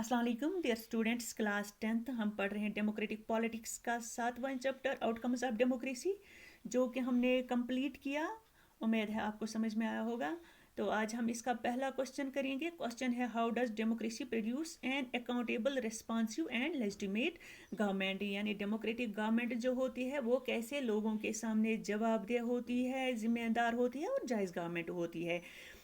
अस्सलाम वालेकुम dear students, class 10th हम पढ़ रहे हैं डेमोक्रेटिक पॉलिटिक्स का 7वां चैप्टर आउटकम्स ऑफ डेमोक्रेसी, जो कि हमने कंप्लीट किया। उम्मीद है आपको समझ में आया होगा। तो आज हम इसका पहला क्वेश्चन करेंगे। क्वेश्चन है, how does democracy produce an accountable responsive and legitimate government. यानी डेमोक्रेटिक गवर्नमेंट जो होती है वो कैसे लोगों के सामने जवाबदेह होती है, जिम्मेदार होती है और जायज़ गवर्नमेंट होती है।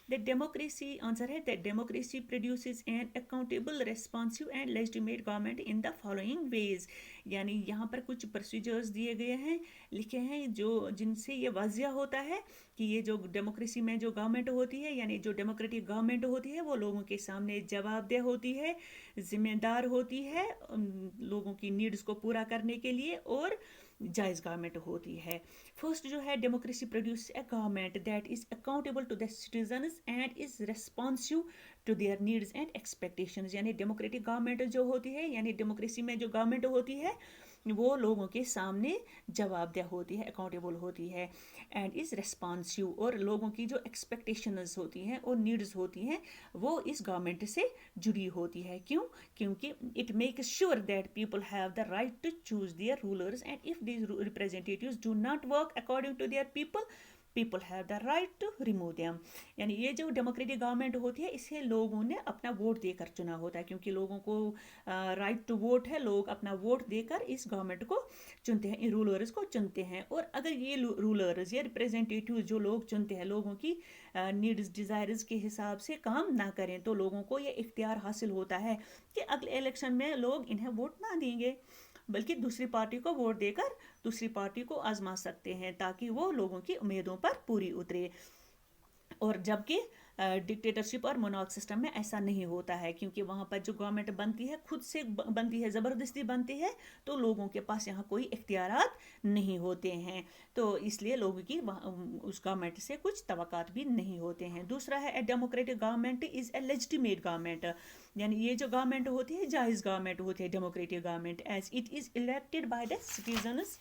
The democracy answer है that democracy produces an accountable, responsive and legitimate government in the following ways। यानी यहाँ पर कुछ प्रोसीजर्स दिए गए हैं, लिखे हैं, जो जिनसे ये वाजिया होता है कि ये जो डेमोक्रेसी में जो गवर्नमेंट होती है, यानी जो डेमोक्रेटिक गवर्नमेंट होती है, वो लोगों के सामने जवाबदेह होती है, जिम्मेदार होती है लोगों की नीड्स को पूरा करने के लिए, और जायज़ गवर्नमेंट होती है। फर्स्ट जो है, democracy produce a government that is accountable to the citizens and is responsive to their needs and expectations. यानी डेमोक्रेटिक गवर्नमेंट जो होती है, यानी डेमोक्रेसी में जो गवर्नमेंट होती है, वो लोगों के सामने जवाबदेह होती है, अकाउंटेबल होती है, एंड इज़ रेस्पॉन्सिव, और लोगों की जो एक्सपेक्टेशंस होती हैं और नीड्स होती हैं वो इस गवर्नमेंट से जुड़ी होती है। क्यों? क्योंकि it makes sure that people have the right to choose their rulers and if these representatives do not work according to their people have the right to remove them. यानी ये जो डेमोक्रेटिक गवर्नमेंट होती है, इसे लोगों ने अपना vote देकर चुना होता है, क्योंकि लोगों को राइट टू वोट है, लोग अपना वोट देकर इस गवर्नमेंट को चुनते हैं, इन रूलर्स को चुनते हैं। और अगर ये रूलर्स या रिप्रेजेंटेटिव जो लोग चुनते हैं लोगों की नीड्स डिज़ायर्स के हिसाब से काम ना करें, तो लोगों को ये इख्तियार हासिल होता है कि अगले इलेक्शन में लोग इन्हें वोट ना देंगे, बल्कि दूसरी पार्टी को वोट देकर दूसरी पार्टी को आजमा सकते हैं, ताकि वो लोगों की उम्मीदों पर पूरी उतरे। और जबकि डिक्टेटरशिप और मोनार्क सिस्टम में ऐसा नहीं होता है, क्योंकि वहाँ पर जो गवर्नमेंट बनती है खुद से बनती है, ज़बरदस्ती बनती है, तो लोगों के पास यहाँ कोई इख्तियारात नहीं होते हैं, तो इसलिए लोगों की उस गवर्नमेंट से कुछ तवक्कात भी नहीं होते हैं। दूसरा है, democratic government is a legitimate government. यानी ये जो गवर्नमेंट होती है जायज़ गवर्नमेंट होती है, democratic government, as it is elected by the citizens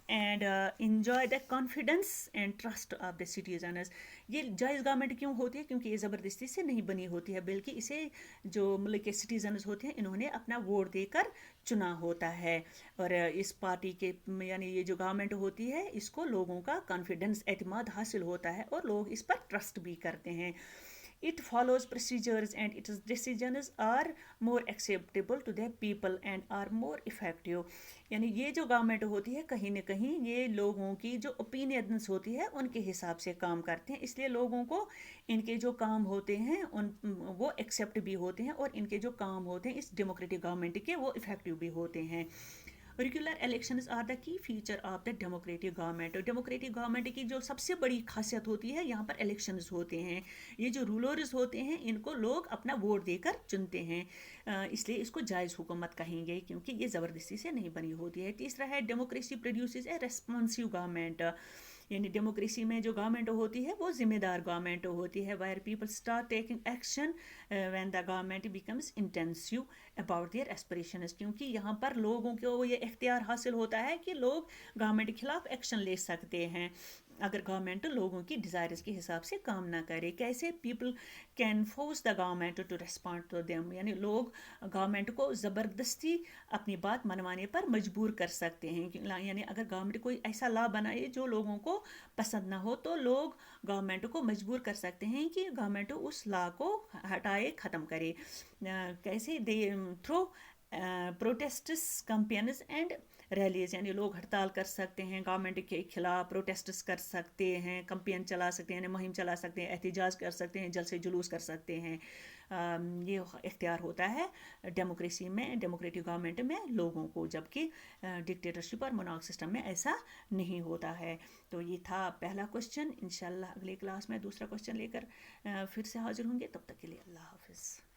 and enjoy the confidence and trust of the citizens. ये जायज़ गवर्नमेंट क्यों होती है? क्योंकि ये ज़बरदस्ती से नहीं बनी होती है, बल्कि इसे जो मुल्क के सिटीजन्स होते हैं इन्होंने अपना वोट देकर चुना होता है। और इस पार्टी के यानी ये जो गवर्नमेंट होती है, इसको लोगों का कॉन्फिडेंस, एतमाद हासिल होता है और लोग इस पर ट्रस्ट भी करते हैं। It follows procedures and its decisions are more acceptable to the people and are more effective। यानी ये जो गवर्नमेंट होती है, कहीं ना कहीं ये लोगों की जो ओपिनियंस होती है उनके हिसाब से काम करते हैं, इसलिए लोगों को इनके जो काम होते हैं उन वो एक्सेप्ट भी होते हैं, और इनके जो काम होते हैं इस डेमोक्रेटिक गवर्नमेंट के, वो इफेक्टिव भी होते हैं। Regular elections are the key feature of the democratic government. Democratic government की जो सबसे बड़ी खासियत होती है, यहाँ पर इलेक्शंस होते हैं। ये जो रूलर्स होते हैं इनको लोग अपना वोट देकर चुनते हैं, इसलिए इसको जायज़ हुकूमत कहेंगे, क्योंकि ये ज़बरदस्ती से नहीं बनी होती है। तीसरा है, डेमोक्रेसी प्रोड्यूसेस ए रेस्पॉन्सिव गवर्नमेंट। यानी डेमोक्रेसी में जो गवर्नमेंट होती है वो ज़िम्मेदार गवर्नमेंट होती है, wire people start taking action when the government becomes intensive about their aspirations. क्योंकि यहाँ पर लोगों को ये इख्तियार हासिल होता है कि लोग गवर्नमेंट के खिलाफ एक्शन ले सकते हैं अगर गवर्नमेंट लोगों की डिज़ायर्स के हिसाब से काम ना करे। कैसे? People can force the government to respond to them. यानी लोग गवर्नमेंट को ज़बरदस्ती अपनी बात मनवाने पर मजबूर कर सकते हैं। यानी अगर गवर्नमेंट कोई ऐसा लॉ बनाए जो लोगों को पसंद ना हो, तो लोग गवर्नमेंट को मजबूर कर सकते हैं कि गवर्नमेंट उस लॉ को हटाए, ख़त्म करे। कैसे? They through protests, campaigns and rallies. यानी लोग हड़ताल कर सकते हैं, गवर्नमेंट के खिलाफ प्रोटेस्ट कर सकते हैं, कैंपेन चला सकते हैं, मुहिम चला सकते हैं, एहतजाज कर सकते हैं, जलसे जुलूस कर सकते हैं। ये इख्तियार होता है डेमोक्रेसी में, डेमोक्रेटिक गवर्नमेंट में लोगों को, जबकि डिक्टेटरशिप और मोनार्क सिस्टम में ऐसा नहीं होता है। तो ये था पहला क्वेश्चन। इंशाल्लाह अगली क्लास में दूसरा क्वेश्चन लेकर फिर से हाजिर होंगे। तब तक के लिए अल्लाह हाफिज़।